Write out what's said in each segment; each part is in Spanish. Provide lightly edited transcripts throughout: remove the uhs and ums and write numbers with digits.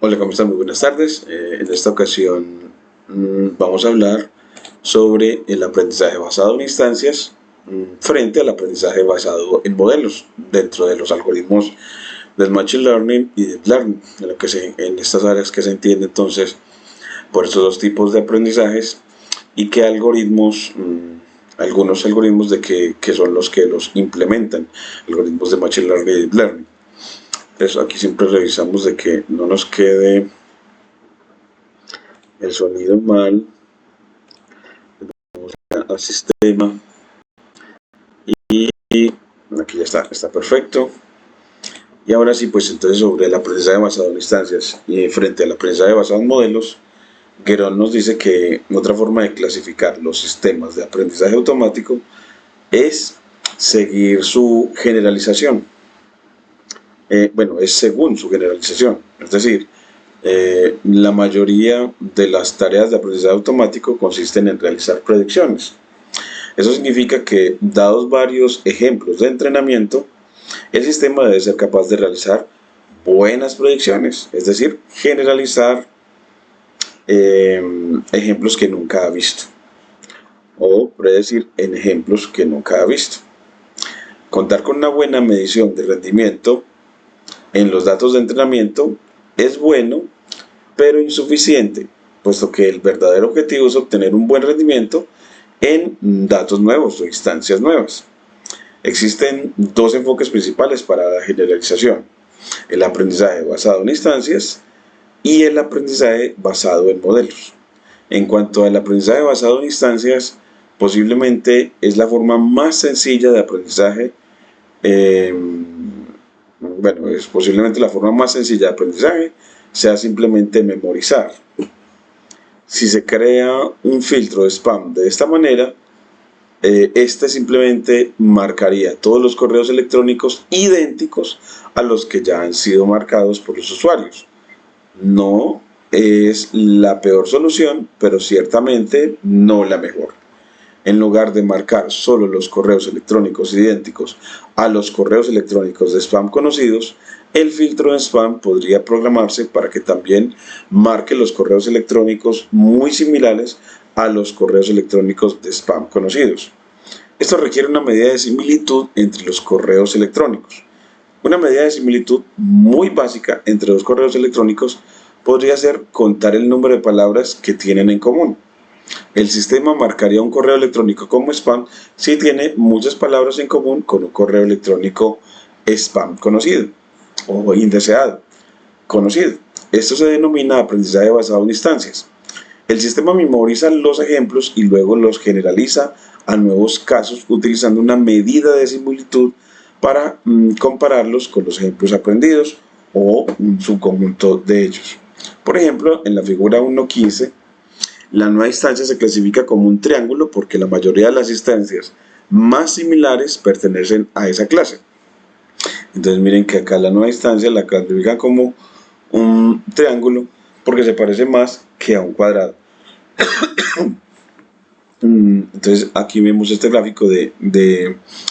Hola, ¿cómo están? Muy buenas tardes. En esta ocasión vamos a hablar sobre el aprendizaje basado en instancias frente al aprendizaje basado en modelos dentro de los algoritmos del Machine Learning y Deep Learning, en estas áreas que se entiende entonces por estos dos tipos de aprendizajes y qué algoritmos, algunos algoritmos que son los que los implementan, algoritmos de Machine Learning y Deep Learning. Entonces aquí siempre revisamos de que no nos quede el sonido mal al sistema y aquí ya está perfecto. Y ahora sí, pues entonces sobre el aprendizaje basado en instancias y frente al aprendizaje basado en modelos, Guerón nos dice que otra forma de clasificar los sistemas de aprendizaje automático es seguir su generalización. Bueno, es según su generalización, es decir, la mayoría de las tareas de aprendizaje automático consisten en realizar predicciones. Eso significa que, dados varios ejemplos de entrenamiento, el sistema debe ser capaz de realizar buenas predicciones, es decir, generalizar ejemplos que nunca ha visto o predecir en ejemplos que nunca ha visto. Contar con una buena medición de rendimiento en los datos de entrenamiento es bueno, pero insuficiente, puesto que el verdadero objetivo es obtener un buen rendimiento en datos nuevos o instancias nuevas. Existen dos enfoques principales para la generalización: el aprendizaje basado en instancias y el aprendizaje basado en modelos. En cuanto al aprendizaje basado en instancias, posiblemente es la forma más sencilla de aprendizaje. Bueno, es posiblemente la forma más sencilla de aprendizaje sea simplemente memorizar. Si se crea un filtro de spam de esta manera, este simplemente marcaría todos los correos electrónicos idénticos a los que ya han sido marcados por los usuarios. No es la peor solución, pero ciertamente no la mejor. En lugar de marcar solo los correos electrónicos idénticos a los correos electrónicos de spam conocidos, el filtro de spam podría programarse para que también marque los correos electrónicos muy similares a los correos electrónicos de spam conocidos. Esto requiere una medida de similitud entre los correos electrónicos. Una medida de similitud muy básica entre los correos electrónicos podría ser contar el número de palabras que tienen en común. El sistema marcaría un correo electrónico como spam si tiene muchas palabras en común con un correo electrónico spam conocido o indeseado conocido. Esto se denomina aprendizaje basado en instancias. El sistema memoriza los ejemplos y luego los generaliza a nuevos casos utilizando una medida de similitud para compararlos con los ejemplos aprendidos o un subconjunto de ellos. Por ejemplo, en la figura 1.15, la nueva instancia se clasifica como un triángulo porque la mayoría de las instancias más similares pertenecen a esa clase. Entonces miren que acá la nueva instancia la clasifican como un triángulo porque se parece más que a un cuadrado. Entonces aquí vemos este gráfico de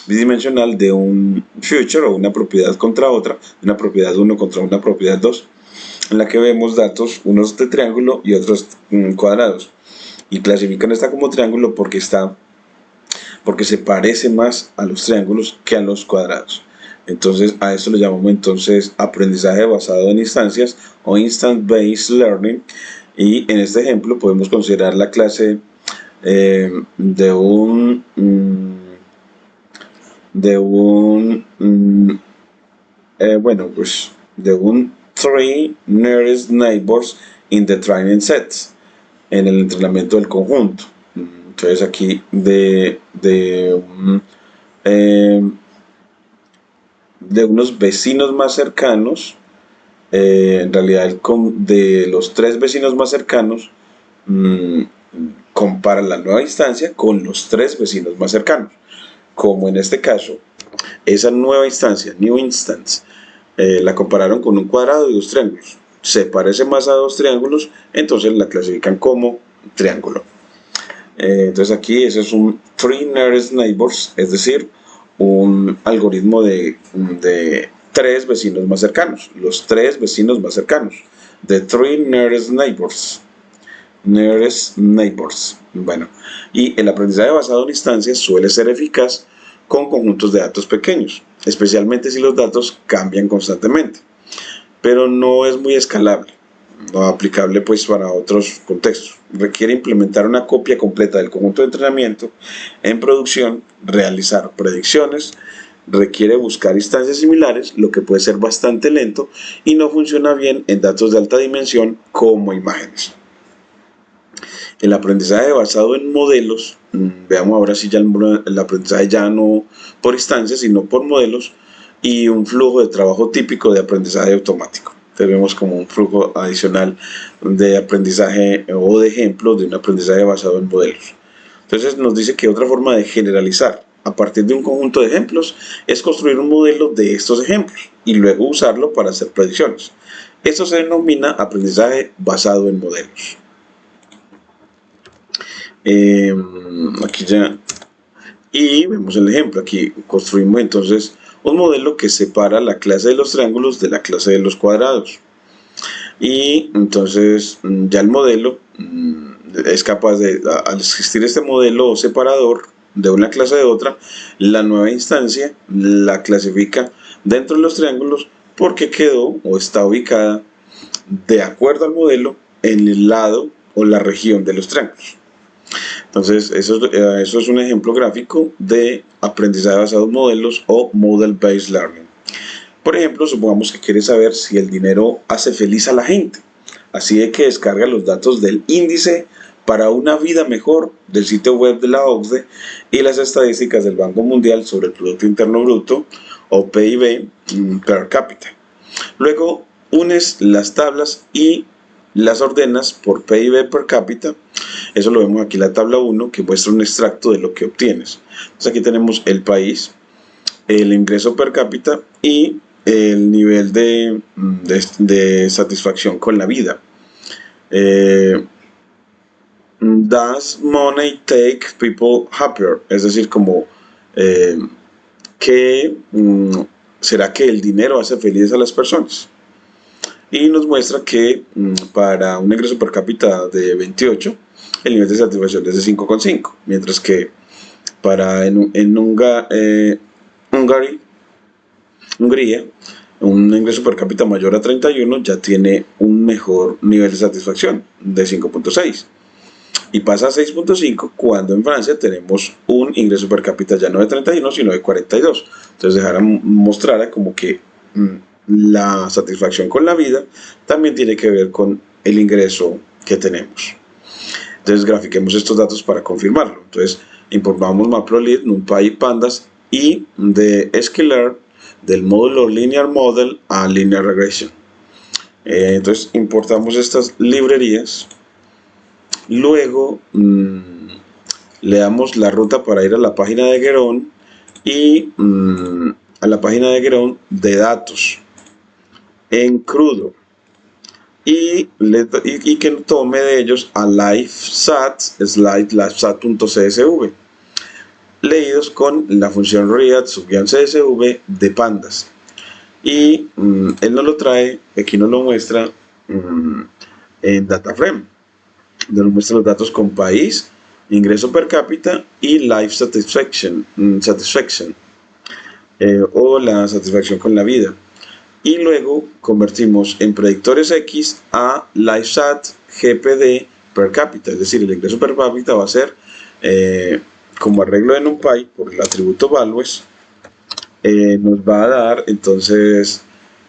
bidimensional de un future o una propiedad contra otra, una propiedad 1 contra una propiedad 2, en la que vemos datos, unos de triángulo y otros cuadrados, y clasifican esta como triángulo porque se parece más a los triángulos que a los cuadrados. Entonces a esto le llamamos entonces aprendizaje basado en instancias o instant based learning, y en este ejemplo podemos considerar la clase de un three nearest neighbors in the training set, en el entrenamiento del conjunto. Entonces aquí de unos vecinos más cercanos, en realidad de los tres vecinos más cercanos, compara la nueva instancia con los tres vecinos más cercanos. Como en este caso, esa nueva instancia, new instance, la compararon con un cuadrado y dos triángulos. Se parece más a dos triángulos, entonces la clasifican como triángulo. Entonces aquí ese es un three nearest neighbors, es decir, un algoritmo de tres vecinos más cercanos, los tres vecinos más cercanos, the three nearest neighbors. Nearest neighbors. Bueno, y el aprendizaje basado en instancias suele ser eficaz con conjuntos de datos pequeños, especialmente si los datos cambian constantemente, pero no es muy escalable, no aplicable pues para otros contextos. Requiere implementar una copia completa del conjunto de entrenamiento en producción, realizar predicciones, requiere buscar instancias similares, lo que puede ser bastante lento y no funciona bien en datos de alta dimensión como imágenes. El aprendizaje basado en modelos, veamos ahora si ya el aprendizaje ya no por instancias, sino por modelos, y un flujo de trabajo típico de aprendizaje automático. Tenemos como un flujo adicional de aprendizaje o de ejemplos de un aprendizaje basado en modelos. Entonces nos dice que otra forma de generalizar a partir de un conjunto de ejemplos es construir un modelo de estos ejemplos y luego usarlo para hacer predicciones. Esto se denomina aprendizaje basado en modelos. Aquí ya, y vemos el ejemplo. Aquí construimos entonces un modelo que separa la clase de los triángulos de la clase de los cuadrados, y entonces ya el modelo es capaz de, al existir este modelo separador de una clase de otra, la nueva instancia la clasifica dentro de los triángulos porque quedó o está ubicada de acuerdo al modelo en el lado o la región de los triángulos. Entonces, eso es un ejemplo gráfico de aprendizaje basado en modelos o Model-Based Learning. Por ejemplo, supongamos que quieres saber si el dinero hace feliz a la gente. Así de que descarga los datos del índice para una vida mejor del sitio web de la OCDE y las estadísticas del Banco Mundial sobre el Producto Interno Bruto o PIB per cápita. Luego, unes las tablas y las ordenas por PIB per cápita. Eso lo vemos aquí en la tabla 1, que muestra un extracto de lo que obtienes. Entonces aquí tenemos el país, el ingreso per cápita y el nivel de satisfacción con la vida. Does money take people happier? Es decir, como ¿será que el dinero hace felices a las personas? Y nos muestra que para un ingreso per cápita de 28, el nivel de satisfacción es de 5,5, mientras que para Hungría, un ingreso per cápita mayor a 31 ya tiene un mejor nivel de satisfacción de 5,6. Y pasa a 6,5 cuando en Francia tenemos un ingreso per cápita ya no de 31, sino de 42. Entonces dejará mostrar como que la satisfacción con la vida también tiene que ver con el ingreso que tenemos. Entonces grafiquemos estos datos para confirmarlo. Entonces importamos Matplotlib, NumPy y Pandas, y de sklearn del módulo Linear Model a Linear Regression. Entonces importamos estas librerías. Luego le damos la ruta para ir a la página de Geron y a la página de Geron de datos en crudo y que tome de ellos a livesat livesat.csv leídos con la función read_csv de Pandas, y él nos lo trae, aquí nos lo muestra en DataFrame, donde nos muestra los datos con país, ingreso per cápita y life satisfaction, o la satisfacción con la vida. Y luego convertimos en predictores X a LifeSat GPD per cápita, es decir, el ingreso per cápita va a ser como arreglo de NumPy por el atributo values, nos va a dar entonces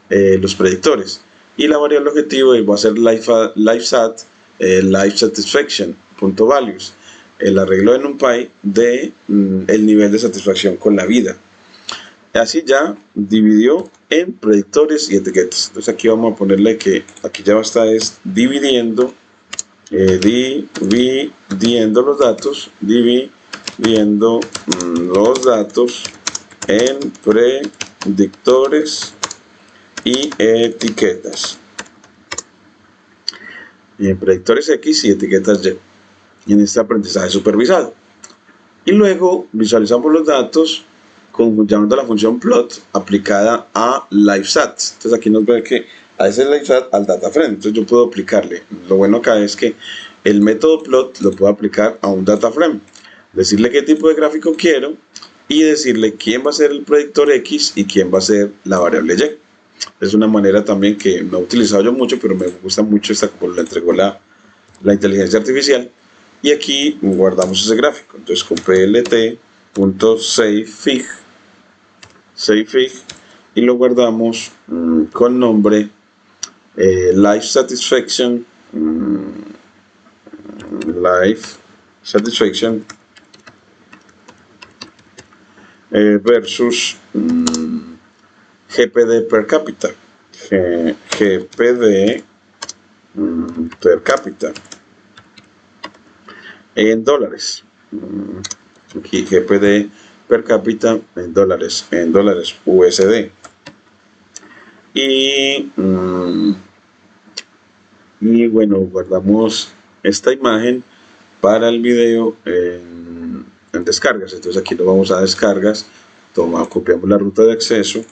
los predictores, y la variable objetivo va a ser LifeSat life satisfaction.values, el arreglo de NumPy de el nivel de satisfacción con la vida. Así ya dividió en predictores y etiquetas. Entonces aquí vamos a ponerle que aquí ya va a estar dividiendo los datos, dividiendo los datos en predictores y etiquetas. Y en predictores X y etiquetas Y, en este aprendizaje supervisado. Y luego visualizamos los datos llamando a la función plot aplicada a LiveSat. Entonces aquí nos ve que a ese LiveSat al DataFrame. Entonces yo puedo aplicarle. Lo bueno acá es que el método plot lo puedo aplicar a un DataFrame. Decirle qué tipo de gráfico quiero y decirle quién va a ser el predictor X y quién va a ser la variable Y. Es una manera también que no he utilizado yo mucho, pero me gusta mucho esta como la entregó la inteligencia artificial. Y aquí guardamos ese gráfico. Entonces con plt.savefig y lo guardamos con nombre life satisfaction versus GPD per cápita. GPD per cápita en dólares. Aquí GPD per cápita en dólares USD. Y bueno, guardamos esta imagen para el video en descargas. Entonces aquí lo vamos a descargas, copiamos la ruta de acceso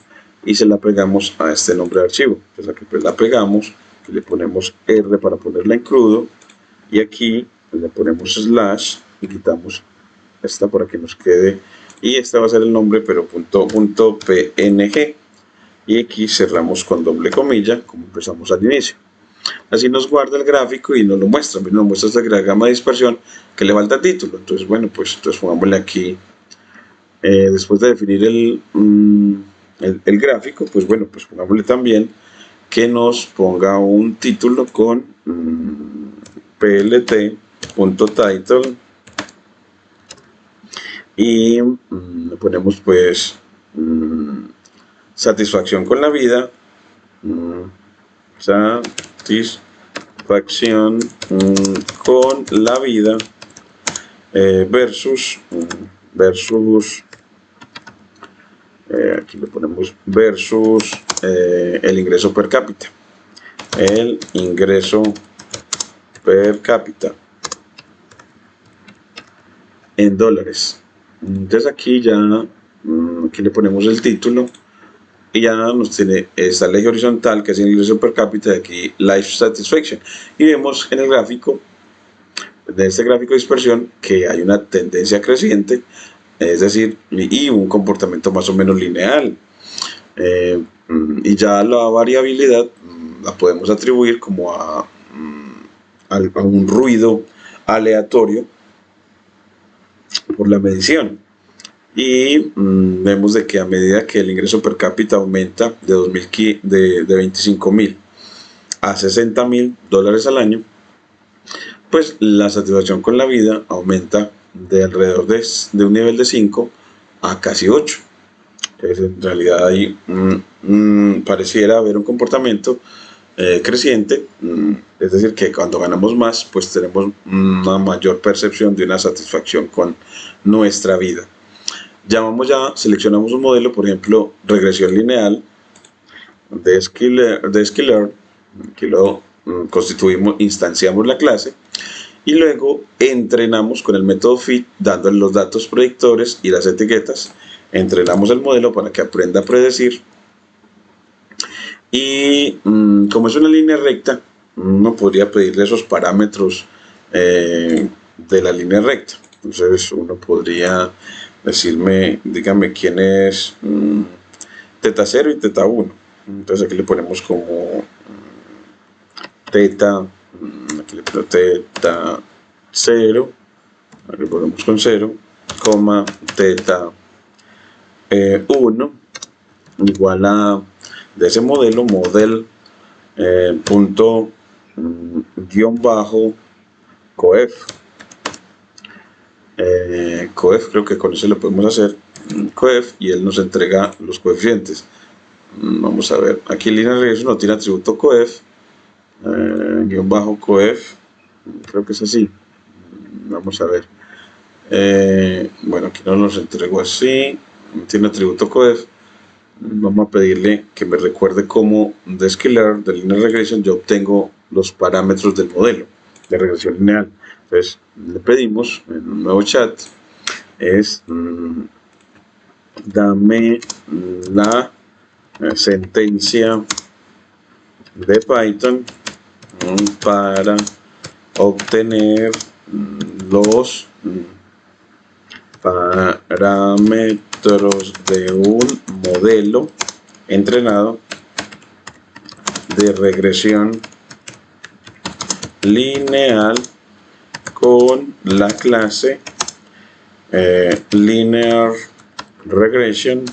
y se la pegamos a este nombre de archivo. Entonces aquí pues la pegamos, le ponemos R para ponerla en crudo y aquí le ponemos slash y quitamos esta para que nos quede, y este va a ser el nombre pero .png, y aquí cerramos con doble comilla como empezamos al inicio. Así nos guarda el gráfico y nos lo muestra. Nos muestra esta gama de dispersión que le falta título. Entonces bueno, pues entonces pongámosle aquí después de definir el gráfico, pues bueno, pues pongámosle también que nos ponga un título con plt.title y le ponemos pues satisfacción con la vida, satisfacción con la vida versus aquí le ponemos versus el ingreso per cápita. El ingreso per cápita en dólares. Entonces aquí ya aquí le ponemos el título y ya nos tiene esta eje horizontal que es el ingreso per cápita, de aquí life satisfaction, y vemos en el gráfico de este gráfico de dispersión que hay una tendencia creciente, es decir, y un comportamiento más o menos lineal, y ya la variabilidad la podemos atribuir como a un ruido aleatorio por la medición. Y vemos de que a medida que el ingreso per cápita aumenta de 25.000 a $60.000 al año, pues la satisfacción con la vida aumenta de alrededor de un nivel de 5 a casi 8. Entonces, en realidad ahí pareciera haber un comportamiento creciente, es decir, que cuando ganamos más, pues tenemos una mayor percepción de una satisfacción con nuestra vida. Seleccionamos un modelo, por ejemplo, regresión lineal de Skillr, que lo constituimos, instanciamos la clase y luego entrenamos con el método fit, dándole los datos predictores y las etiquetas. Entrenamos el modelo para que aprenda a predecir, y como es una línea recta, uno podría pedirle esos parámetros de la línea recta. Entonces uno podría decirme, dígame quién es teta 0 y teta 1. Entonces aquí le ponemos como teta, aquí le ponemos teta 0, aquí le ponemos con 0, coma teta 1 igual a de ese modelo punto guión bajo coef. Coef, creo que con eso lo podemos hacer coef, y él nos entrega los coeficientes. Vamos a ver, aquí en línea de regreso no tiene atributo coef, guión bajo coef, creo que es así. Vamos a ver, bueno, aquí no nos entregó así, no tiene atributo coef. Vamos a pedirle que me recuerde cómo de Skillr, de Linear Regression, yo obtengo los parámetros del modelo de regresión lineal. Entonces le pedimos en un nuevo chat, es dame la sentencia de Python para obtener los parámetros de un modelo entrenado de regresión lineal con la clase linear regression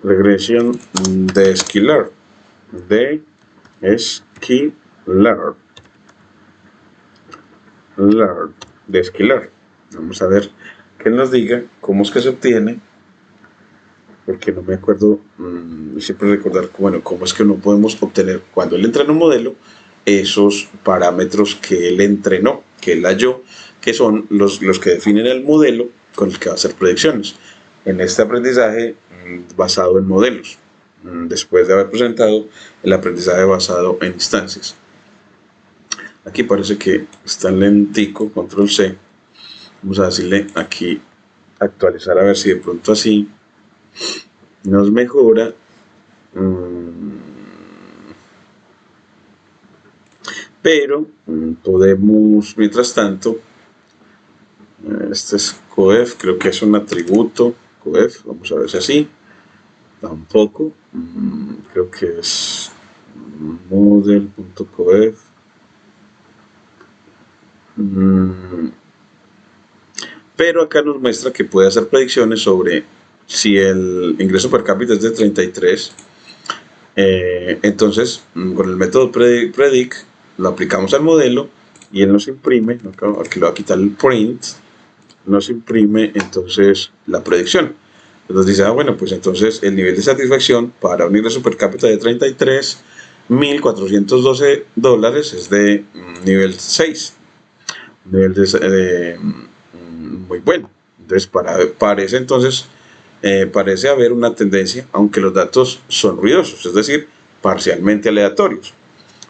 de esquilar de esquilar. Vamos a ver que nos diga cómo es que se obtiene, porque no me acuerdo, siempre recordar, bueno, cómo es que no podemos obtener cuando él entrena un modelo esos parámetros que él entrenó, que él halló, que son los que definen el modelo con el que va a hacer predicciones. En este aprendizaje basado en modelos, después de haber presentado el aprendizaje basado en instancias. Aquí parece que está lentico, control C. Vamos a decirle aquí actualizar, a ver si de pronto así nos mejora. Pero podemos, mientras tanto, este es coef, creo que es un atributo coef, vamos a ver si así, tampoco, creo que es model.coef, pero acá nos muestra que puede hacer predicciones sobre si el ingreso per cápita es de 33, entonces con el método predict lo aplicamos al modelo y él nos imprime, aquí le voy a quitar el print, nos imprime entonces la predicción. Nos dice, bueno, pues entonces el nivel de satisfacción para un ingreso per cápita de $33,412 es de nivel 6, nivel de muy bueno. Entonces parece haber una tendencia, aunque los datos son ruidosos, es decir, parcialmente aleatorios.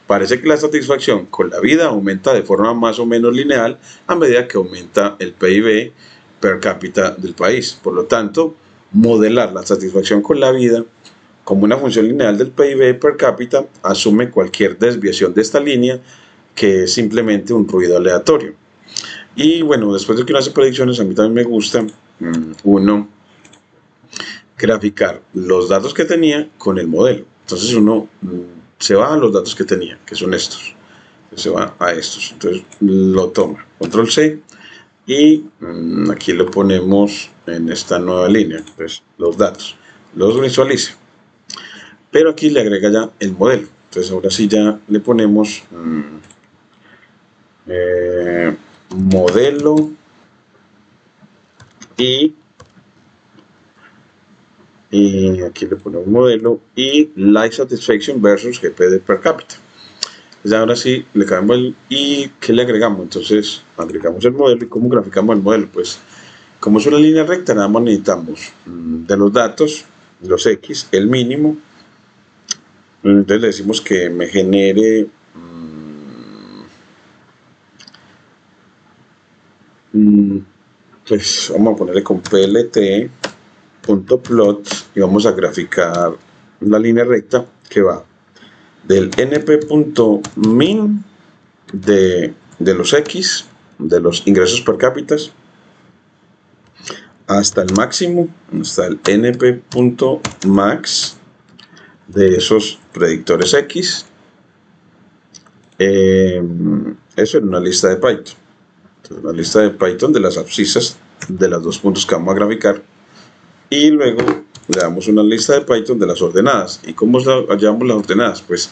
Parece que la satisfacción con la vida aumenta de forma más o menos lineal a medida que aumenta el PIB per cápita del país. Por lo tanto, modelar la satisfacción con la vida como una función lineal del PIB per cápita asume cualquier desviación de esta línea, que es simplemente un ruido aleatorio. Y bueno, después de que uno hace predicciones, a mí también me gusta uno graficar los datos que tenía con el modelo. Entonces uno se va a los datos que tenía, que son estos. Se va a estos. Entonces lo toma. Control C. Y aquí lo ponemos en esta nueva línea. Entonces los datos. Los visualiza. Pero aquí le agrega ya el modelo. Entonces ahora sí ya le ponemos modelo y aquí le ponemos modelo y life satisfaction versus GP per cápita. Entonces ahora sí le cambiamos el y ¿qué le agregamos? Entonces agregamos el modelo. ¿Y cómo graficamos el modelo? Pues como es una línea recta, nada más necesitamos de los datos, los X, el mínimo. Entonces le decimos que me genere pues vamos a ponerle con plt.plot y vamos a graficar la línea recta que va del np.min de los X, de los ingresos per cápita, hasta el máximo, hasta el np.max de esos predictores X. Eso en una lista de Python. Entonces, una lista de Python de las abscisas de los dos puntos que vamos a graficar. Y luego le damos una lista de Python de las ordenadas. ¿Y cómo hallamos las ordenadas? Pues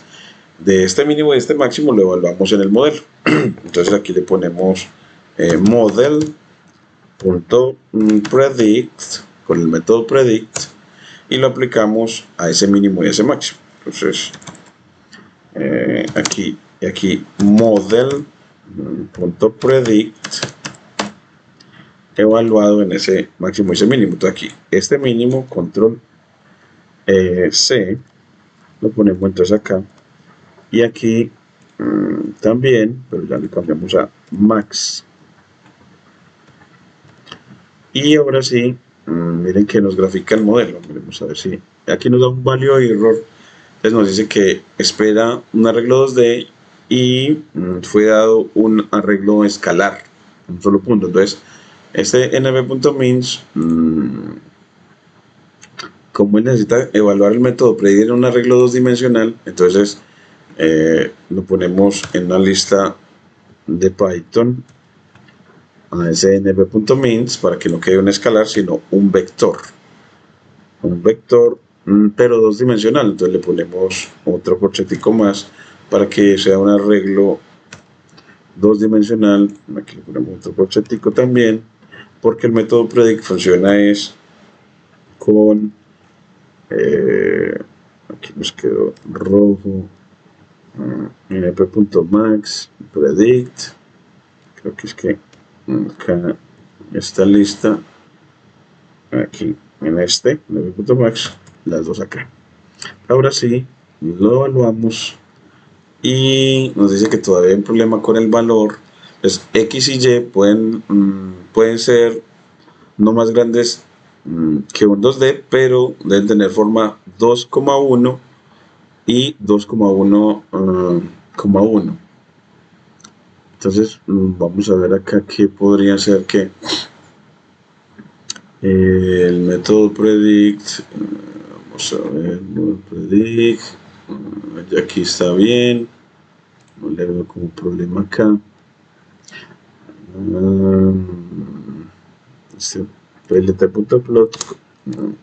de este mínimo y de este máximo lo evaluamos en el modelo. Entonces aquí le ponemos model.predict con el método predict y lo aplicamos a ese mínimo y ese máximo. Entonces aquí model.predict evaluado en ese máximo y ese mínimo. Entonces aquí este mínimo, control C, lo ponemos entonces acá y aquí también, pero ya le cambiamos a max. Y ahora sí miren que nos grafica el modelo. Miremos a ver si aquí nos da un value error. Entonces nos dice que espera un arreglo 2D y fue dado un arreglo escalar, un solo punto. Entonces este nb.mins, como él necesita evaluar el método predecir un arreglo 2-dimensional, entonces lo ponemos en una lista de Python a ese nb.mins para que no quede un escalar sino un vector, pero 2-dimensional. Entonces le ponemos otro corchetico más para que sea un arreglo 2-dimensional. Aquí le ponemos otro corchetico también, porque el método predict funciona es con aquí nos quedó rojo, np.max predict, creo que es que acá esta lista, aquí en este np.max, las dos acá. Ahora sí lo evaluamos y nos dice que todavía hay un problema con el valor. Entonces x y y pueden ser no más grandes que un 2D, pero deben tener forma 2,1 y 2,1,1. Entonces vamos a ver acá qué podría ser que el método predict, vamos a ver, predict, ya aquí está bien, no le veo como problema acá. Este plt.plot,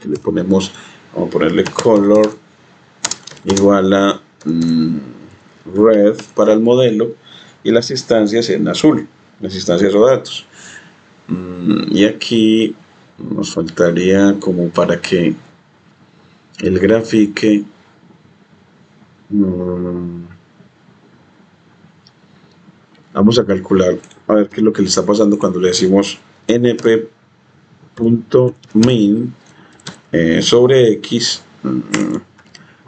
que le ponemos, vamos a ponerle color igual a red para el modelo y las instancias en azul, las instancias o datos. Y aquí nos faltaría como para que el grafique vamos a calcular a ver qué es lo que le está pasando cuando le decimos np.min sobre x,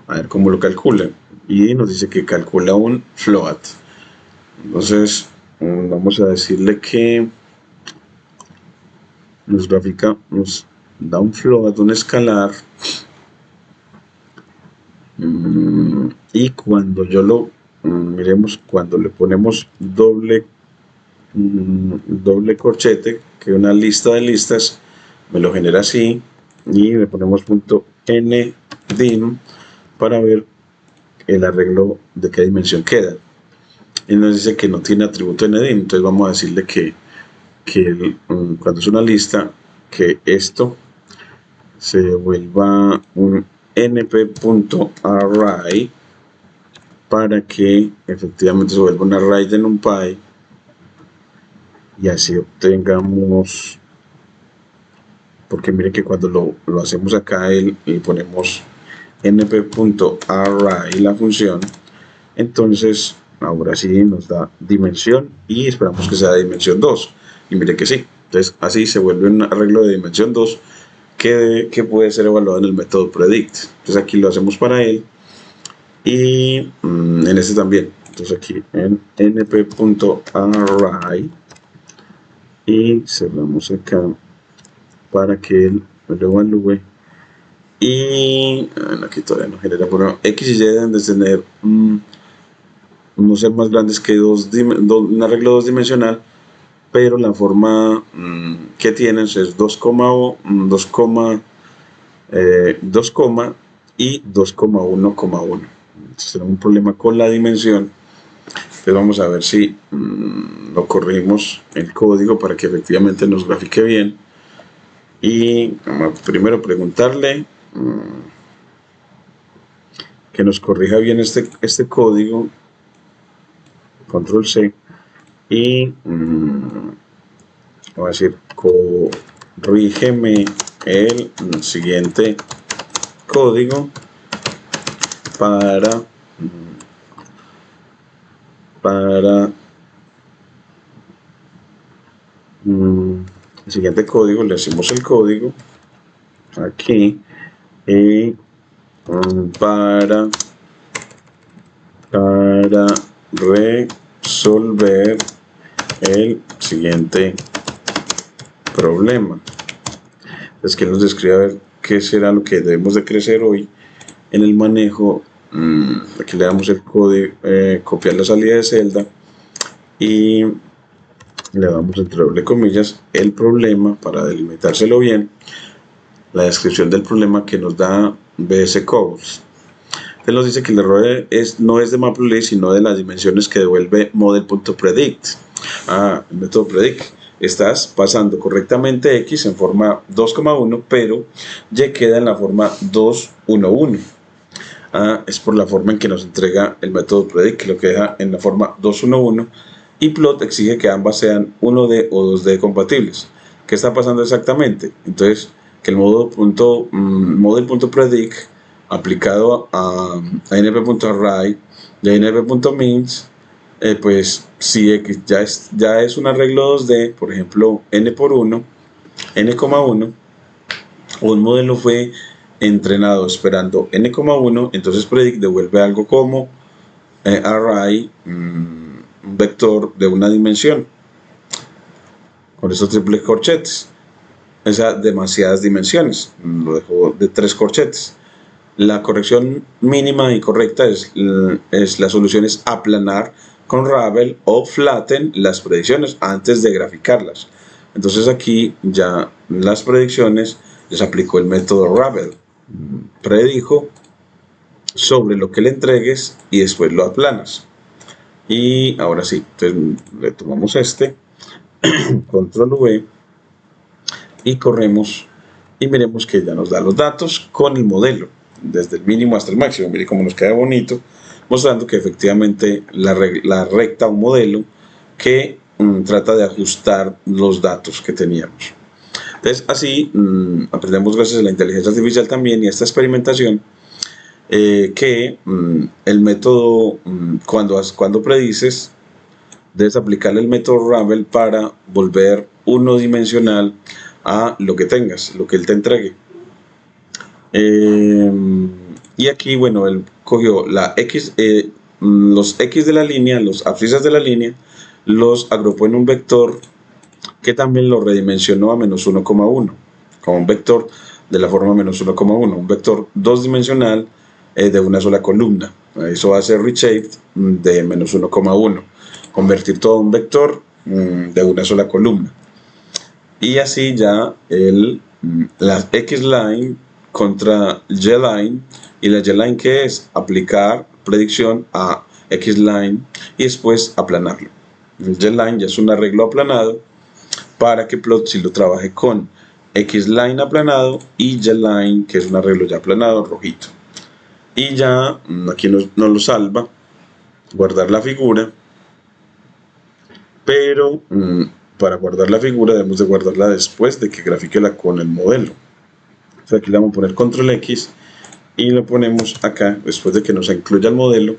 a ver cómo lo calcula, y nos dice que calcula un float. Entonces vamos a decirle que nos grafica, nos da un float, un escalar, y cuando yo lo miremos, cuando le ponemos doble corchete, que una lista de listas me lo genera así, y le ponemos .ndim para ver el arreglo de qué dimensión queda, y nos dice que no tiene atributo ndim. Entonces vamos a decirle que cuando es una lista, que esto se vuelva un np.array para que efectivamente se vuelva un array de NumPy, y así obtengamos, porque miren que cuando lo hacemos acá y ponemos np.array la función, entonces ahora sí nos da dimensión y esperamos que sea de dimensión 2, y miren que sí. Entonces así se vuelve un arreglo de dimensión 2 que puede ser evaluado en el método predict. Entonces aquí lo hacemos para él y en este también. Entonces aquí en np.array y cerramos acá para que él lo evalúe. Y aquí todavía no genera, pero x y y deben de tener no ser más grandes que un arreglo 2-dimensional, pero la forma que tienen es 2, y 2,1,1. Entonces tenemos un problema con la dimensión. Entonces vamos a ver si lo corregimos el código para que efectivamente nos grafique bien. Y vamos a primero preguntarle que nos corrija bien este código. Control C. Y voy a decir, corrígeme el siguiente código para el siguiente código. Le decimos el código aquí y para resolver el siguiente problema. Es que nos describe a ver qué será lo que debemos de crecer hoy en el manejo. Aquí le damos el código, copiar la salida de celda y le damos entre doble comillas el problema para delimitárselo bien, la descripción del problema que nos da BS Codes. Él nos dice que el error no es de Matplotlib, sino de las dimensiones que devuelve model.predict. El método predict. Estás pasando correctamente X en forma 2,1, pero Y queda en la forma 2,1,1. Es por la forma en que nos entrega el método predict, que lo que deja en la forma 2,1,1, y plot exige que ambas sean 1D o 2D compatibles. ¿Qué está pasando exactamente? Entonces, que el model.predict aplicado a np.array y a np.means, pues si X ya es un arreglo 2D, por ejemplo n por 1, n,1, o un modelo fue entrenado esperando n,1, entonces predict devuelve algo como array, un vector de una dimensión con estos triples corchetes, o sea, demasiadas dimensiones, lo dejo de 3 corchetes. La corrección mínima y correcta la solución es aplanar con Ravel o flatten las predicciones antes de graficarlas. Entonces aquí ya las predicciones les aplicó el método Ravel, predijo sobre lo que le entregues y después lo aplanas. Y ahora sí, entonces le tomamos control V y corremos y miremos que ya nos da los datos con el modelo desde el mínimo hasta el máximo. Mire cómo nos queda bonito, mostrando que efectivamente la recta, un modelo que trata de ajustar los datos que teníamos. Entonces así aprendemos gracias a la inteligencia artificial también y a esta experimentación que el método, cuando predices, debes aplicarle el método Ravel para volver unidimensional a lo que tengas, lo que él te entregue. Y aquí, bueno, él cogió los X de la línea, los abscisas de la línea, los agrupó en un vector que también lo redimensionó a -1,1, como un vector de la forma -1,1, un vector 2-dimensional de una sola columna. Eso va a ser reshaped de -1,1, convertir todo un vector de una sola columna. Y así ya la X-line contra Y-line, y la Y-line que es aplicar predicción a X-line y después aplanarlo. El Y-line ya es un arreglo aplanado para que plot si lo trabaje con X-line aplanado y Y-line que es un arreglo ya aplanado rojito. Y ya aquí nos lo salva, guardar la figura, pero para guardar la figura debemos de guardarla después de que grafiquela con el modelo. Entonces aquí le vamos a poner control X y lo ponemos acá después de que nos incluya el modelo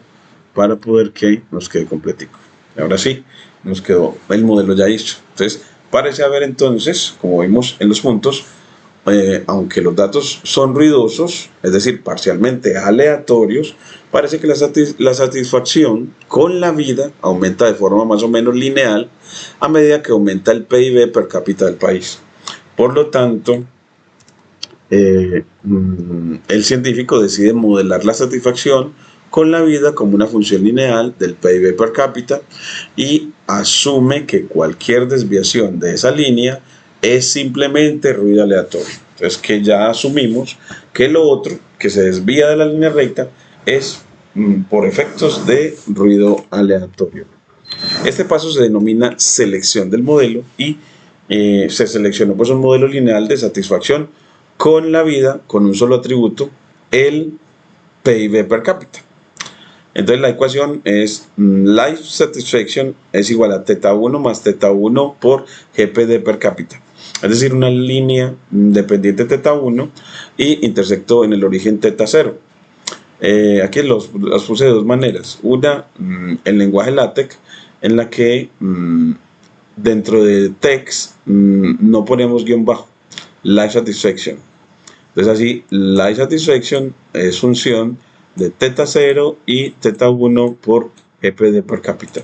para poder que nos quede completico. Ahora sí, nos quedó el modelo ya hecho. Entonces parece haber entonces, como vimos en los puntos, aunque los datos son ruidosos, es decir, parcialmente aleatorios, parece que la satisfacción con la vida aumenta de forma más o menos lineal a medida que aumenta el PIB per cápita del país. Por lo tanto, el científico decide modelar la satisfacción con la vida como una función lineal del PIB per cápita y asume que cualquier desviación de esa línea es simplemente ruido aleatorio. Entonces que ya asumimos que lo otro que se desvía de la línea recta es por efectos de ruido aleatorio. Este paso se denomina selección del modelo y se seleccionó pues un modelo lineal de satisfacción con la vida con un solo atributo, el PIB per cápita. Entonces la ecuación es life satisfaction es igual a θ1 más θ1 por GPD per cápita. Es decir, una línea dependiente θ1 y intersectó en el origen θ0. Aquí los puse de dos maneras. Una, en lenguaje LaTeX, en la que dentro de text no ponemos guión bajo. Life satisfaction. Entonces así, life satisfaction es función de θ0 y θ1 por GPD per cápita.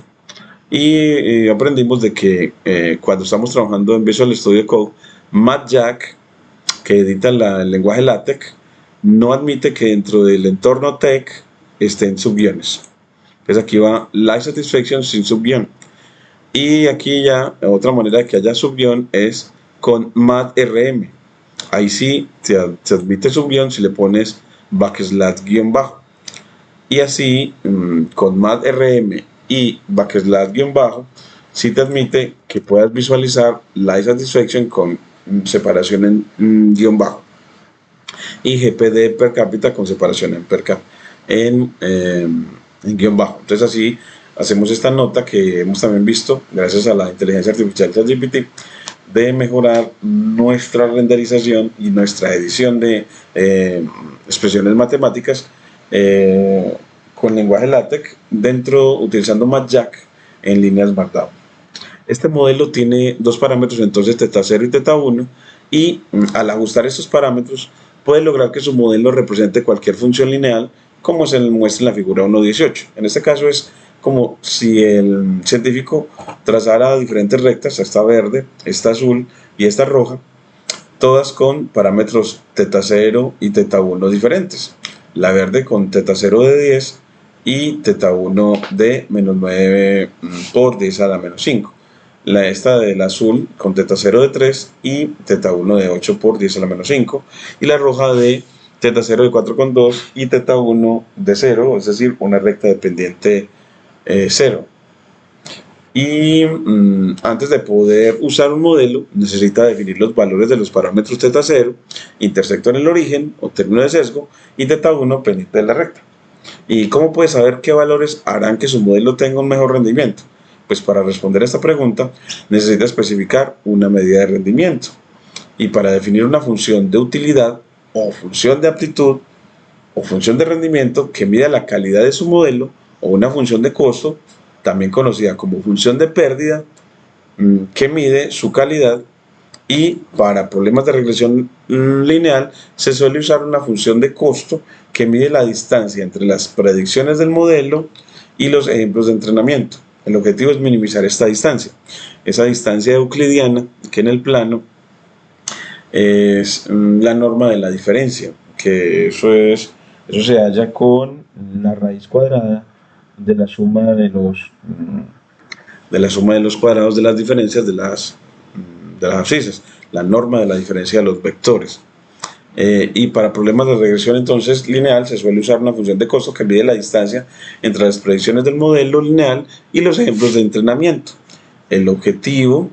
Y aprendimos de que cuando estamos trabajando en Visual Studio Code, MathJack que edita el lenguaje LaTeX, no admite que dentro del entorno TeX estén subguiones. Entonces aquí va Live Satisfaction sin subguión. Y aquí ya, otra manera de que haya subguión es con MAD-RM. Ahí sí se admite subguión si le pones /guión bajo. Y así, con MAD-RM y /guión bajo, sí te admite que puedas visualizar Live Satisfaction con separación en guión bajo. Y GPD per cápita con separación en guión bajo. Entonces así hacemos esta nota que hemos también visto gracias a la inteligencia artificial ChatGPT de mejorar nuestra renderización y nuestra edición de expresiones matemáticas con lenguaje LaTeX utilizando MathJack en líneas Markdown. Este modelo tiene dos parámetros entonces, θ0 y θ1, y al ajustar estos parámetros puede lograr que su modelo represente cualquier función lineal, como se muestra en la figura 1.18. En este caso es como si el científico trazara diferentes rectas, esta verde, esta azul y esta roja, todas con parámetros θ0 y θ1 diferentes. La verde con θ0 de 10 y θ1 de menos 9 por 10 a la menos 5. Esta del azul con θ0 de 3 y θ1 de 8 por 10 a la menos 5, y la roja de θ0 de 4,2 y θ1 de 0, es decir, una recta dependiente 0. Y antes de poder usar un modelo, necesita definir los valores de los parámetros θ0, intersecto en el origen o término de sesgo, y θ1 pendiente de la recta. ¿Y cómo puede saber qué valores harán que su modelo tenga un mejor rendimiento? Pues para responder a esta pregunta necesita especificar una medida de rendimiento, y para definir una función de utilidad o función de aptitud o función de rendimiento que mida la calidad de su modelo, o una función de costo, también conocida como función de pérdida, que mide su calidad. Y para problemas de regresión lineal se suele usar una función de costo que mide la distancia entre las predicciones del modelo y los ejemplos de entrenamiento. El objetivo es minimizar esta distancia, esa distancia euclidiana que en el plano es la norma de la diferencia, que eso se halla con la raíz cuadrada de la suma de los cuadrados de las diferencias de las abscisas, la norma de la diferencia de los vectores. Y para problemas de regresión entonces lineal se suele usar una función de costo que mide la distancia entre las predicciones del modelo lineal y los ejemplos de entrenamiento. El objetivo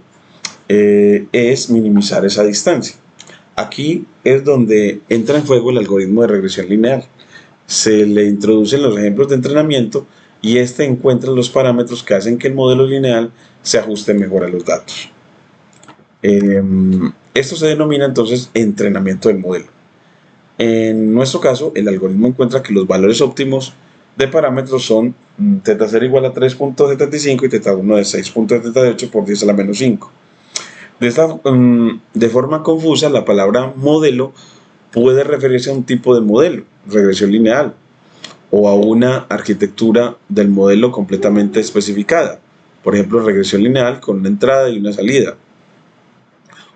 es minimizar esa distancia. Aquí es donde entra en juego el algoritmo de regresión lineal. Se le introducen los ejemplos de entrenamiento y este encuentra los parámetros que hacen que el modelo lineal se ajuste mejor a los datos. Esto se denomina entonces entrenamiento del modelo. En nuestro caso, el algoritmo encuentra que los valores óptimos de parámetros son θ0 igual a 3.75 y θ1 de 6.78 por 10 a la menos 5. De forma confusa, la palabra modelo puede referirse a un tipo de modelo, regresión lineal, o a una arquitectura del modelo completamente especificada, por ejemplo, regresión lineal con una entrada y una salida,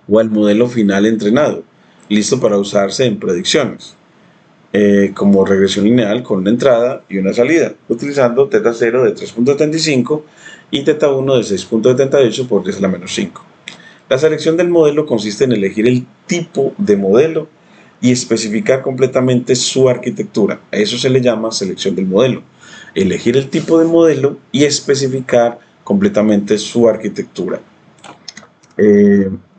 o al modelo final entrenado, listo para usarse en predicciones, como regresión lineal con una entrada y una salida, utilizando θ0 de 3.75 y θ1 de 6.78 por 10 a la menos 5. La selección del modelo consiste en elegir el tipo de modelo y especificar completamente su arquitectura. A eso se le llama selección del modelo. Elegir el tipo de modelo y especificar completamente su arquitectura.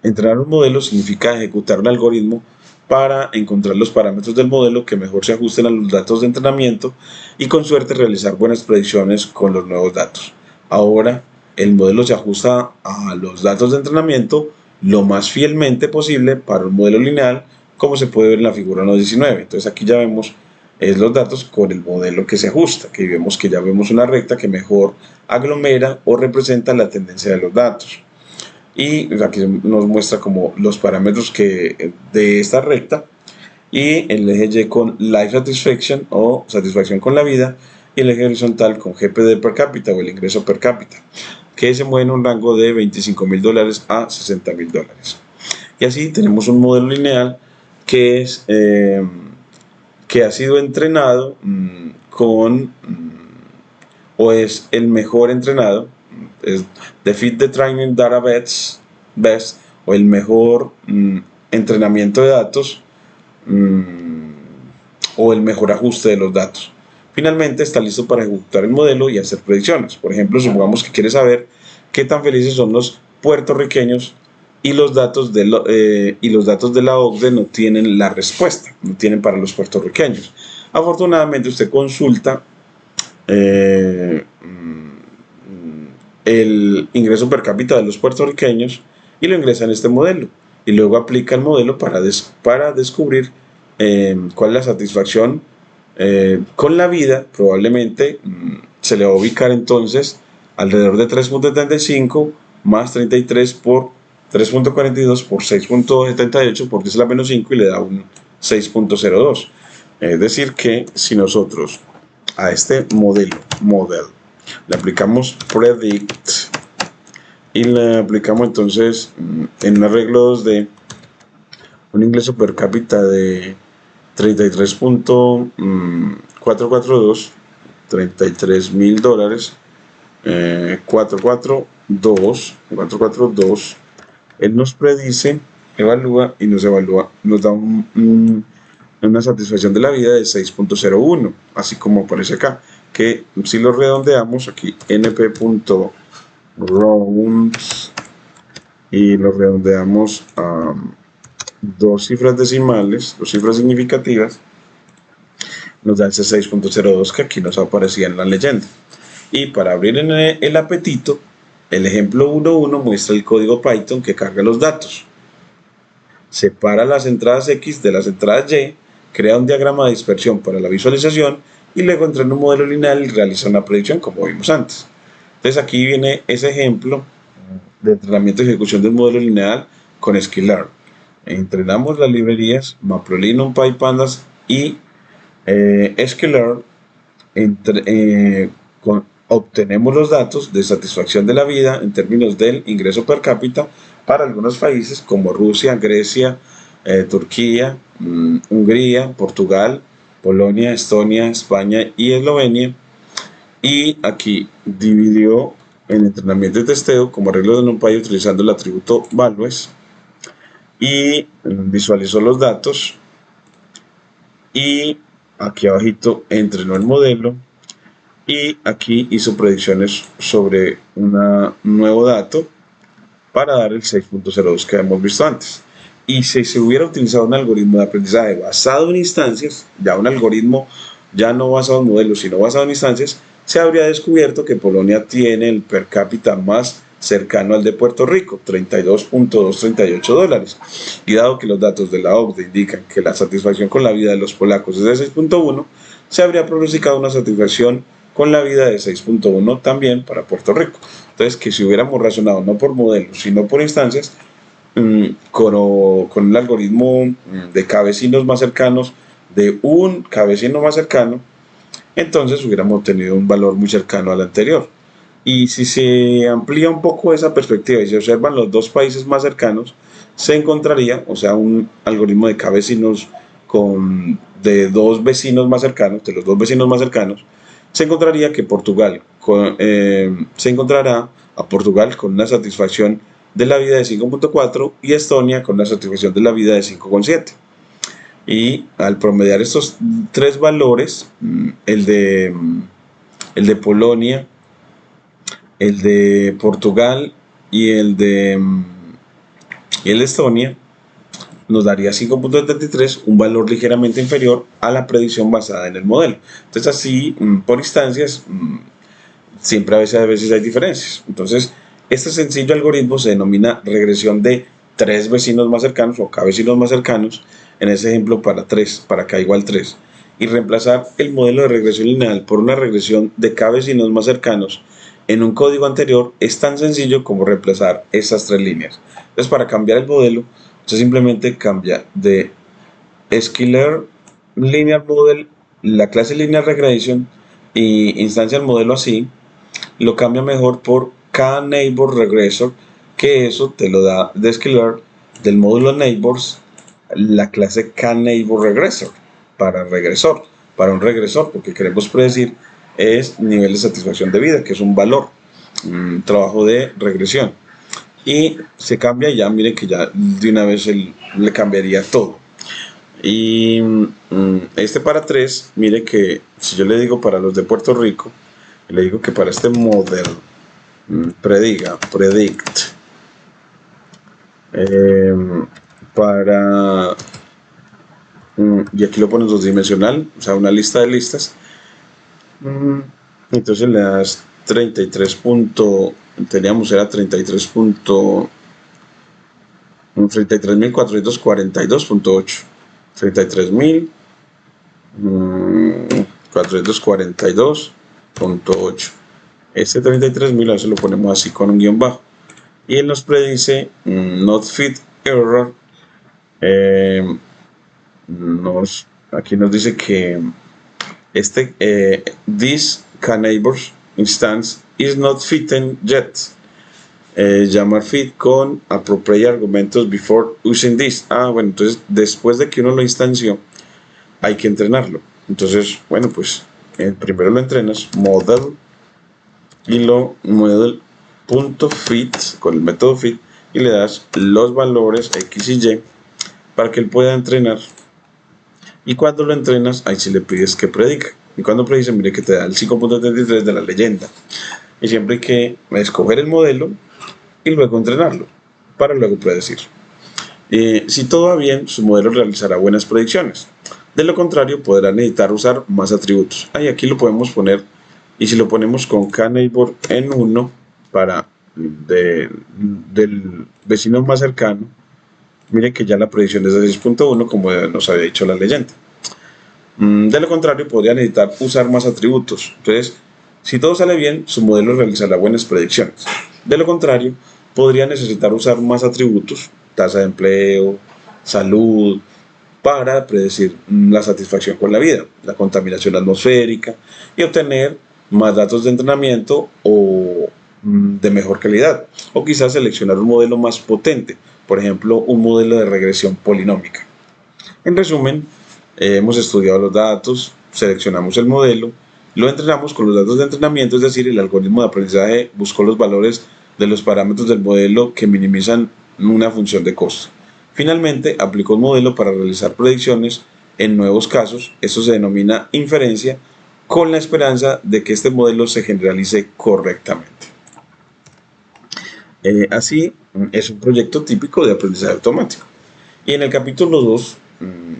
Entrenar un modelo significa ejecutar un algoritmo para encontrar los parámetros del modelo que mejor se ajusten a los datos de entrenamiento y con suerte realizar buenas predicciones con los nuevos datos. Ahora, el modelo se ajusta a los datos de entrenamiento lo más fielmente posible para un modelo lineal, como se puede ver en la figura 1.19. Entonces aquí ya vemos los datos con el modelo que se ajusta, que vemos que ya vemos una recta que mejor aglomera o representa la tendencia de los datos. Y aquí nos muestra como los parámetros de esta recta, y el eje Y con Life Satisfaction o satisfacción con la vida, y el eje horizontal con GPD per cápita o el ingreso per cápita, que se mueve en un rango de $25.000 a $60.000. Y así tenemos un modelo lineal que es que ha sido entrenado o es el mejor entrenado, es the fit the training data best, o el mejor entrenamiento de datos, o el mejor ajuste de los datos. Finalmente está listo para ejecutar el modelo y hacer predicciones. Por ejemplo, supongamos que quiere saber qué tan felices son los puertorriqueños y los datos de la OCDE no tienen la respuesta, no tienen para los puertorriqueños. Afortunadamente usted consulta el ingreso per cápita de los puertorriqueños y lo ingresa en este modelo, y luego aplica el modelo para descubrir cuál es la satisfacción con la vida. Probablemente se le va a ubicar entonces alrededor de 3.75 más 33 por 3.42 por 6.78 por 10 a la menos 5 y le da un 6.02. Es decir que si nosotros a este model le aplicamos predict y le aplicamos entonces en arreglos de un ingreso per cápita de 33.442, $33,000, 442, él nos predice, evalúa y nos da una satisfacción de la vida de 6.01, así como aparece acá, que si lo redondeamos aquí, np.rounds, y lo redondeamos a dos cifras decimales, dos cifras significativas, nos da ese 6.02 que aquí nos aparecía en la leyenda. Y para abrir en el apetito, el ejemplo 1.1 muestra el código Python que carga los datos. Separa las entradas X de las entradas Y, crea un diagrama de dispersión para la visualización y luego entra en un modelo lineal y realiza una predicción como vimos antes. Entonces aquí viene ese ejemplo de entrenamiento y ejecución del modelo lineal con Sklearn. Entrenamos las librerías Matplotlib, NumPy, Pandas y Sklearn. Obtenemos los datos de satisfacción de la vida en términos del ingreso per cápita para algunos países como Rusia, Grecia, Turquía, Hungría, Portugal, Polonia, Estonia, España y Eslovenia. Y aquí dividió en entrenamiento y testeo como arreglo de NumPy utilizando el atributo values y visualizó los datos, y aquí abajito entrenó el modelo y aquí hizo predicciones sobre un nuevo dato para dar el 6.02 que hemos visto antes. Y si se hubiera utilizado un algoritmo de aprendizaje basado en instancias, ya un algoritmo ya no basado en modelos sino basado en instancias, se habría descubierto que Polonia tiene el per cápita más cercano al de Puerto Rico, $32.238, y dado que los datos de la OCDE indican que la satisfacción con la vida de los polacos es de 6.1, se habría pronosticado una satisfacción con la vida de 6.1 también para Puerto Rico. Entonces, que si hubiéramos razonado no por modelos sino por instancias, con el algoritmo de cabecinos más cercanos de un cabecino más cercano, entonces hubiéramos obtenido un valor muy cercano al anterior. Y si se amplía un poco esa perspectiva y se observan los dos países más cercanos, se encontraría, o sea, un algoritmo de cabecinos de dos vecinos más cercanos, de los dos vecinos más cercanos, se encontraría que se encontrará a Portugal con una satisfacción de la vida de 5.4 y Estonia con una satisfacción de la vida de 5.7. Y al promediar estos tres valores, el de Polonia, el de Portugal y el de Estonia, nos daría 5.73, un valor ligeramente inferior a la predicción basada en el modelo. Entonces así, por instancias, siempre a veces hay diferencias. Entonces, este sencillo algoritmo se denomina regresión de tres vecinos más cercanos o k-vecinos más cercanos, en ese ejemplo para k igual 3, y reemplazar el modelo de regresión lineal por una regresión de k-vecinos más cercanos en un código anterior es tan sencillo como reemplazar esas tres líneas. Entonces, para cambiar el modelo, usted simplemente cambia de Sklearn Linear Model, la clase Linear Regression, y instancia el modelo así, lo cambia mejor por K-Neighbor Regressor, que eso te lo da de Sklearn del módulo Neighbors, la clase CanNeighborRegressor para un regresor, porque queremos predecir es nivel de satisfacción de vida, que es un valor, un trabajo de regresión. Y se cambia y ya mire que ya de una vez le cambiaría todo. Y este para 3, mire que si yo le digo para los de Puerto Rico, le digo que para este model predict, para, y aquí lo pones 2-dimensional, o sea, una lista de listas. Entonces le das 33 teníamos era 33.442.8, 33.442.8. Este 33.000 a veces lo ponemos así con un guión bajo y él nos predice not fit error. Aquí nos dice que this CanNeighbors instance is not fitting yet. Llamar fit con appropriate argumentos before using this. Bueno, entonces después de que uno lo instanció hay que entrenarlo. Entonces, bueno, pues primero lo entrenas, model, y lo model.fit con el método fit, y le das los valores x y y para que él pueda entrenar. Y cuando lo entrenas, ahí sí le pides que predica. Y cuando predice, mire que te da el 5.33 de la leyenda. Y siempre hay que escoger el modelo y luego entrenarlo para luego predecir. Si todo va bien, su modelo realizará buenas predicciones. De lo contrario, podrá necesitar usar más atributos. Aquí lo podemos poner, y si lo ponemos con CanNeighbor en 1 para del vecino más cercano, miren que ya la predicción es de 6.1, como nos había dicho la leyenda. De lo contrario, podría necesitar usar más atributos. Entonces, si todo sale bien, su modelo realizará buenas predicciones. De lo contrario, podría necesitar usar más atributos, tasa de empleo, salud, para predecir la satisfacción con la vida, la contaminación atmosférica, y obtener más datos de entrenamiento o de mejor calidad, o quizás seleccionar un modelo más potente, por ejemplo, un modelo de regresión polinómica. En resumen, hemos estudiado los datos, seleccionamos el modelo, lo entrenamos con los datos de entrenamiento, es decir, el algoritmo de aprendizaje buscó los valores de los parámetros del modelo que minimizan una función de costo. Finalmente, aplicó un modelo para realizar predicciones en nuevos casos. Esto se denomina inferencia, con la esperanza de que este modelo se generalice correctamente. Así, es un proyecto típico de aprendizaje automático. Y en el capítulo 2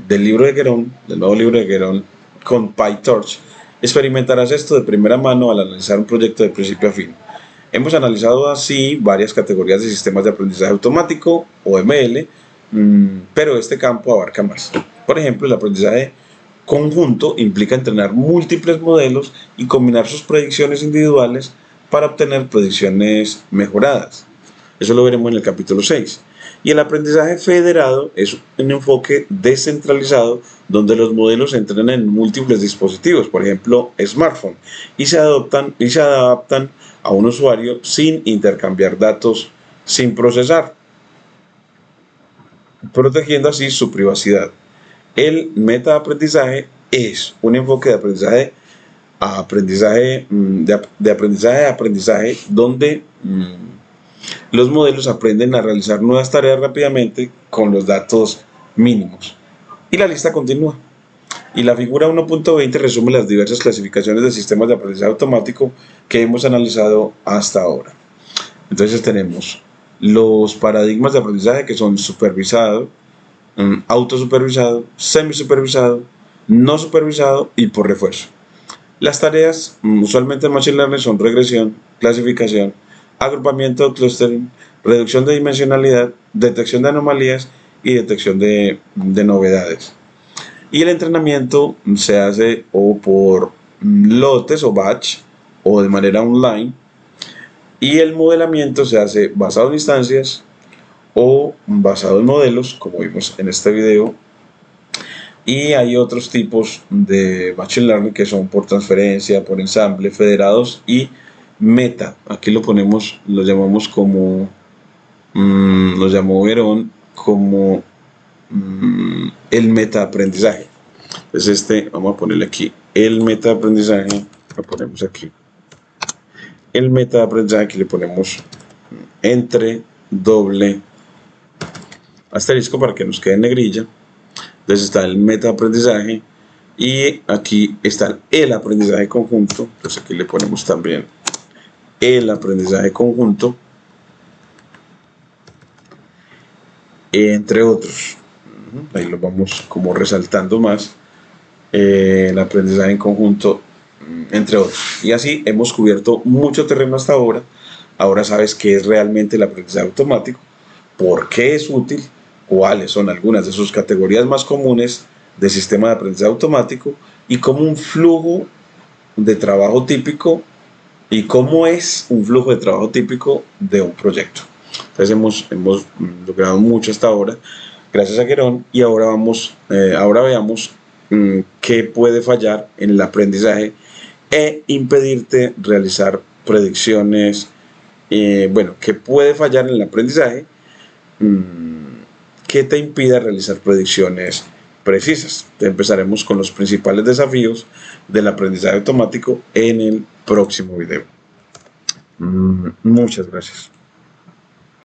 del libro de Guéron, del nuevo libro de Guéron, con PyTorch, experimentarás esto de primera mano al analizar un proyecto de principio a fin. Hemos analizado así varias categorías de sistemas de aprendizaje automático, o ML, pero este campo abarca más. Por ejemplo, el aprendizaje conjunto implica entrenar múltiples modelos y combinar sus predicciones individuales para obtener predicciones mejoradas. Eso lo veremos en el capítulo 6. Y el aprendizaje federado es un enfoque descentralizado donde los modelos se entrenan en múltiples dispositivos, por ejemplo, smartphone, y se adaptan a un usuario sin intercambiar datos, sin procesar, protegiendo así su privacidad. El metaaprendizaje es un enfoque de aprendizaje donde los modelos aprenden a realizar nuevas tareas rápidamente con los datos mínimos. Y la lista continúa. Y la figura 1.20 resume las diversas clasificaciones de sistemas de aprendizaje automático que hemos analizado hasta ahora. Entonces tenemos los paradigmas de aprendizaje, que son supervisado, autosupervisado, semisupervisado, no supervisado y por refuerzo. Las tareas usualmente en Machine Learning son regresión, clasificación, agrupamiento, clustering, reducción de dimensionalidad, detección de anomalías y detección de novedades. Y el entrenamiento se hace o por lotes o batch o de manera online, y el modelamiento se hace basado en instancias o basado en modelos, como vimos en este video. Y hay otros tipos de Machine Learning que son por transferencia, por ensamble, federados y meta. Aquí lo llamamos como, lo llamó Guéron como el metaaprendizaje. Entonces vamos a ponerle aquí el metaaprendizaje, lo ponemos aquí. El metaaprendizaje, aquí le ponemos entre doble asterisco para que nos quede en negrilla. Entonces está el metaaprendizaje y aquí está el aprendizaje conjunto. Entonces aquí le ponemos también el aprendizaje conjunto, entre otros. Ahí lo vamos como resaltando más. El aprendizaje en conjunto, entre otros. Y así hemos cubierto mucho terreno hasta ahora. Ahora sabes qué es realmente el aprendizaje automático, por qué es útil, cuáles son algunas de sus categorías más comunes de sistema de aprendizaje automático y cómo un flujo de trabajo típico y cómo es un flujo de trabajo típico de un proyecto. Entonces hemos logrado mucho hasta ahora, gracias a Querón, y ahora veamos qué puede fallar en el aprendizaje e impedirte realizar predicciones. ¿Qué puede fallar en el aprendizaje que te impida realizar predicciones precisas? Empezaremos con los principales desafíos del aprendizaje automático en el próximo video. Muchas gracias.